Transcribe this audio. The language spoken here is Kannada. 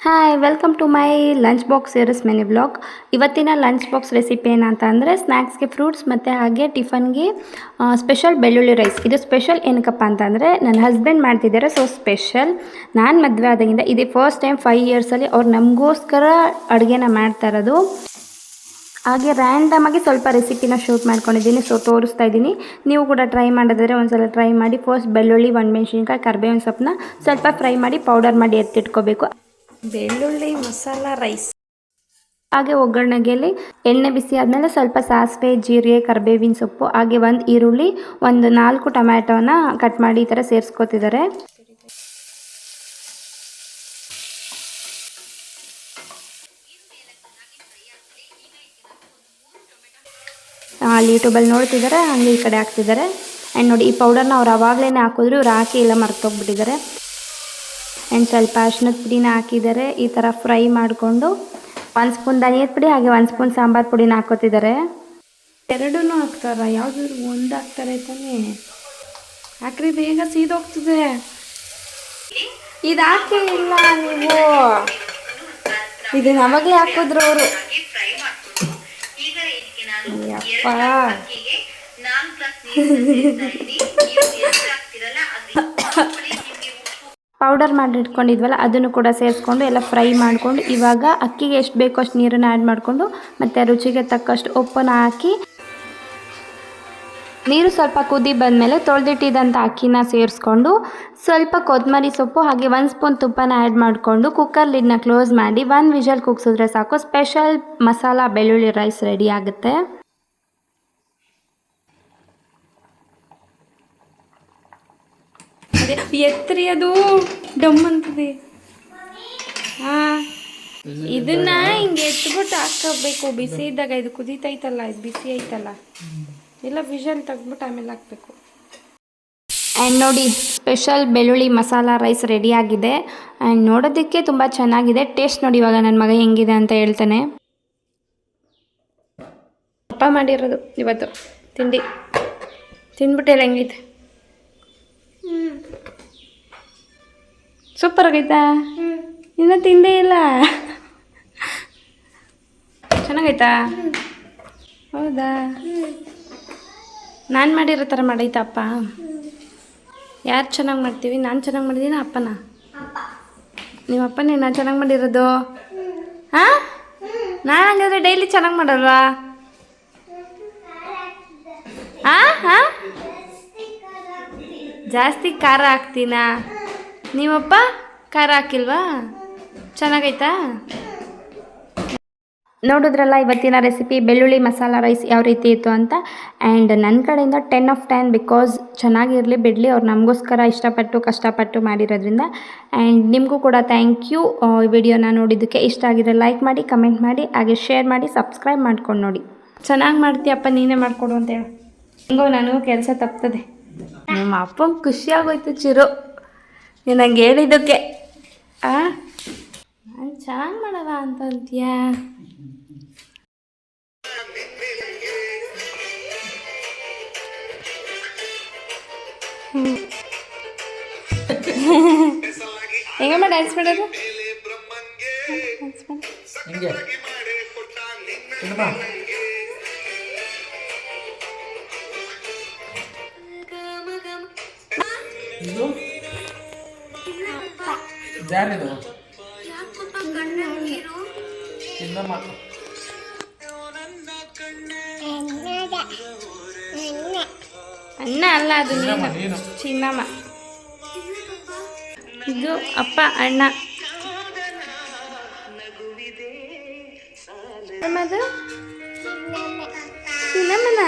Hi welcome to my lunch box series mini blog. ಇವತ್ತಿನ ಲಂಚ್ ಬಾಕ್ಸ್ ರೆಸಿಪಿ ಏನಂತ ಅಂದರೆ ಸ್ನ್ಯಾಕ್ಸ್ಗೆ ಫ್ರೂಟ್ಸ್ ಮತ್ತು ಹಾಗೆ ಟಿಫನ್ಗೆ ಸ್ಪೆಷಲ್ ಬೆಳ್ಳುಳ್ಳಿ ರೈಸ್. ಇದು ಸ್ಪೆಷಲ್ ಏನಕ್ಕಪ್ಪ ಅಂತಂದರೆ ನನ್ನ ಹಸ್ಬೆಂಡ್ ಮಾಡ್ತಿದ್ದಾರೆ, ಸೊ ಸ್ಪೆಷಲ್. ನಾನು ಮದುವೆ ಆದಾಗಿಂದ ಇದೇ ಫಸ್ಟ್ ಟೈಮ್ 5 ಇಯರ್ಸಲ್ಲಿ ಅವ್ರು ನಮಗೋಸ್ಕರ ಅಡುಗೆನ ಮಾಡ್ತಾ ಇರೋದು. ಹಾಗೆ ರ್ಯಾಂಡಮಾಗಿ ಸ್ವಲ್ಪ ರೆಸಿಪಿನ ಶೂಟ್ ಮಾಡ್ಕೊಂಡಿದ್ದೀನಿ, ಸೊ ತೋರಿಸ್ತಾ ಇದ್ದೀನಿ. ನೀವು ಕೂಡ ಟ್ರೈ ಮಾಡಿದ್ರೆ ಒಂದ್ಸಲ ಟ್ರೈ ಮಾಡಿ. ಫಸ್ಟ್ ಬೆಳ್ಳುಳ್ಳಿ, ಒಣಮೆಣ್ಸಿನ್ಕಾಯಿ, ಕರಿಬೇವಿನ ಸೊಪ್ಪನ್ನ ಸ್ವಲ್ಪ ಫ್ರೈ ಮಾಡಿ ಪೌಡರ್ ಮಾಡಿ ಎತ್ತಿಟ್ಕೋಬೇಕು. ಬೆಳ್ಳುಳ್ಳಿ ಮಸಾಲ ರೈಸ್. ಹಾಗೆ ಒಗ್ಗರಣೆಗೆಯಲ್ಲಿ ಎಣ್ಣೆ ಬಿಸಿ ಆದಮೇಲೆ ಸ್ವಲ್ಪ ಸಾಸಿವೆ, ಜೀರಿಗೆ, ಕರಿಬೇವಿನ ಸೊಪ್ಪು, ಹಾಗೆ ಒಂದು ಈರುಳ್ಳಿ, ಒಂದು 4 ಟೊಮ್ಯಾಟೋನ ಕಟ್ ಮಾಡಿ ಈ ಥರ ಸೇರಿಸ್ಕೊತಿದ್ದಾರೆ. ಅಲ್ಲಿ ಯೂಟ್ಯೂಬಲ್ಲಿ ನೋಡ್ತಿದ್ದಾರೆ, ಹಂಗೆ ಈ ಕಡೆ ಹಾಕ್ತಿದ್ದಾರೆ. ಆ್ಯಂಡ್ ನೋಡಿ, ಈ ಪೌಡರ್ನ ಅವ್ರು ಆವಾಗಲೇ ಹಾಕಿದ್ರು, ಇವ್ರು ಹಾಕಿ ಎಲ್ಲ ಮರ್ತೋಗ್ಬಿಟ್ಟಿದ್ದಾರೆ. ಆ್ಯಂಡ್ ಸ್ವಲ್ಪ ಅರ್ಶಿನದ ಪುಡಿನ ಹಾಕಿದ್ದಾರೆ. ಈ ಥರ ಫ್ರೈ ಮಾಡಿಕೊಂಡು 1 ಸ್ಪೂನ್ ಧನಿಯದ ಪುಡಿ ಹಾಗೆ 1 ಸ್ಪೂನ್ ಸಾಂಬಾರು ಪುಡಿನ ಹಾಕೋತಿದ್ದಾರೆ. ಎರಡೂ ಹಾಕ್ತಾರ? ಯಾವ್ದಾದ್ರು ಒಂದು ಹಾಕ್ತಾರೆ ತಾನೇ? ಹಾಕ್ರಿ, ಬೇಗ ಸೀದೋಗ್ತದೆ. ಇದು ಹಾಕಿ ಇಲ್ಲ ನೀವು, ಇದು ನಮಗೆ ಹಾಕಿದ್ರು ಅವರು. ಯಪ್ಪ ಪೌಡರ್ ಮಾಡಿ ಇಟ್ಕೊಂಡಿದ್ವಲ್ಲ ಅದನ್ನು ಕೂಡ ಸೇರಿಸ್ಕೊಂಡು ಎಲ್ಲ ಫ್ರೈ ಮಾಡಿಕೊಂಡು, ಇವಾಗ ಅಕ್ಕಿಗೆ ಎಷ್ಟು ಬೇಕೋ ಅಷ್ಟು ನೀರನ್ನು ಆ್ಯಡ್ ಮಾಡಿಕೊಂಡು ಮತ್ತು ರುಚಿಗೆ ತಕ್ಕಷ್ಟು ಉಪ್ಪನ್ನು ಹಾಕಿ, ನೀರು ಸ್ವಲ್ಪ ಕುದಿ ಬಂದಮೇಲೆ ತೊಳೆದಿಟ್ಟಿದ್ದಂಥ ಅಕ್ಕಿನ ಸೇರಿಸ್ಕೊಂಡು ಸ್ವಲ್ಪ ಕೊತ್ತಂಬರಿ ಸೊಪ್ಪು ಹಾಗೆ 1 ಸ್ಪೂನ್ ತುಪ್ಪನ ಆ್ಯಡ್ ಮಾಡಿಕೊಂಡು ಕುಕ್ಕರ್ ಲಿಡ್ನ ಕ್ಲೋಸ್ ಮಾಡಿ 1 ವಿಷಲ್ ಕೂಗಿಸಿದ್ರೆ ಸಾಕು. ಸ್ಪೆಷಲ್ ಮಸಾಲ ಬೆಳ್ಳುಳ್ಳಿ ರೈಸ್ ರೆಡಿ ಆಗುತ್ತೆ. ಎತ್ತರಿ, ಅದು ಡಮ್ ಅಂತದೆ. ಹಾಂ, ಇದನ್ನ ಹಿಂಗೆ ಎತ್ಬಿಟ್ಟು ಹಾಕಬೇಕು ಬಿಸಿ ಇದ್ದಾಗ. ಇದು ಕುದೀತೈತಲ್ಲ, ಇದು ಬಿಸಿ ಐತಲ್ಲ, ಎಲ್ಲ ವಿಷಲ್ ತೆಗ್ದ್ಬಿಟ್ಟು ಆಮೇಲೆ ಹಾಕಬೇಕು. ಆ್ಯಂಡ್ ನೋಡಿ, ಸ್ಪೆಷಲ್ ಬೆಳ್ಳುಳ್ಳಿ ಮಸಾಲ ರೈಸ್ ರೆಡಿಯಾಗಿದೆ. ಆ್ಯಂಡ್ ನೋಡೋದಕ್ಕೆ ತುಂಬ ಚೆನ್ನಾಗಿದೆ. ಟೇಸ್ಟ್ ನೋಡಿ ಇವಾಗ ನನ್ನ ಮಗ ಹೆಂಗಿದೆ ಅಂತ ಹೇಳ್ತಾನೆ. ಅಪ್ಪ ಮಾಡಿರೋದು ಇವತ್ತು ತಿಂಡಿ, ತಿಂದ್ಬಿಟ್ಟೆಲ್ಲ ಹೆಂಗೈತೆ? ಸೂಪರ್ ಆಗೈತಾ? ಇನ್ನೂ ತಿಂದೇ ಇಲ್ಲ. ಚೆನ್ನಾಗೈತಾ? ಹೌದಾ? ನಾನು ಮಾಡಿರೋ ಥರ ಮಾಡೈತಾ ಅಪ್ಪ? ಯಾರು ಚೆನ್ನಾಗಿ ಮಾಡ್ತೀವಿ? ನಾನು ಚೆನ್ನಾಗಿ ಮಾಡಿದ್ದೀನ ಅಪ್ಪನ? ನಿಮ್ಮ ಅಪ್ಪನೇ ನಾನು ಚೆನ್ನಾಗಿ ಮಾಡಿರೋದು? ಹಾಂ, ನಾನು ಹಂಗಾದ್ರೆ ಡೈಲಿ ಚೆನ್ನಾಗಿ ಮಾಡಲ್ವಾ? ಹಾಂ ಹಾಂ, ಜಾಸ್ತಿ ಖಾರ ಹಾಕ್ತೀನಾ? ನೀವಪ್ಪ ಖಾರ ಹಾಕಿಲ್ವಾ? ಚೆನ್ನಾಗೈತಾ? ನೋಡಿದ್ರಲ್ಲ ಇವತ್ತಿನ ರೆಸಿಪಿ ಬೆಳ್ಳುಳ್ಳಿ ಮಸಾಲ ರೈಸ್ ಯಾವ ರೀತಿ ಇತ್ತು ಅಂತ. ಆ್ಯಂಡ್ ನನ್ನ ಕಡೆಯಿಂದ 10 of 10, ಬಿಕಾಸ್ ಚೆನ್ನಾಗಿರಲಿ ಬಿಡಲಿ, ಅವ್ರು ನಮಗೋಸ್ಕರ ಇಷ್ಟಪಟ್ಟು ಕಷ್ಟಪಟ್ಟು ಮಾಡಿರೋದ್ರಿಂದ. ಆ್ಯಂಡ್ ನಿಮಗೂ ಕೂಡ ಥ್ಯಾಂಕ್ ಯು. ಈ ವಿಡಿಯೋನ ನೋಡಿದ್ದಕ್ಕೆ. ಇಷ್ಟ ಆಗಿದ್ರೆ ಲೈಕ್ ಮಾಡಿ, ಕಮೆಂಟ್ ಮಾಡಿ, ಹಾಗೆ ಶೇರ್ ಮಾಡಿ, ಸಬ್ಸ್ಕ್ರೈಬ್ ಮಾಡ್ಕೊಂಡು ನೋಡಿ. ಚೆನ್ನಾಗಿ ಮಾಡ್ತೀಯಪ್ಪ, ನೀನೇ ಮಾಡಿಕೊಡು ಅಂತ ಹೇಳು. ಹೆಂಗೋ ನನಗೂ ಕೆಲಸ ತಪ್ತದೆ. ನಮ್ಮ ಅಪ್ಪಂಗೆ ಖುಷಿಯಾಗೋಯ್ತು ಚಿರು ನೀನು ಹಂಗೆ ಹೇಳಿದ್ದಕ್ಕೆ. ನಾನು ಚೆನ್ನಾಗಿ ಮಾಡವ ಅಂತ ಅಂತೀಯಾ? ಹೆಂಗಮ್ಮ ಡ್ಯಾನ್ಸ್ ಮಾಡೋದು? ಯಾರಿದು? ಚಿನ್ನಮ್ಮ. ಅಣ್ಣ ಅಲ್ಲ, ಅದು ನೀನು. ಚಿನ್ನಮ್ಮ. ಇದು ಅಪ್ಪ, ಅಣ್ಣ. ಅದು ಚಿನ್ನಮ್ಮನ.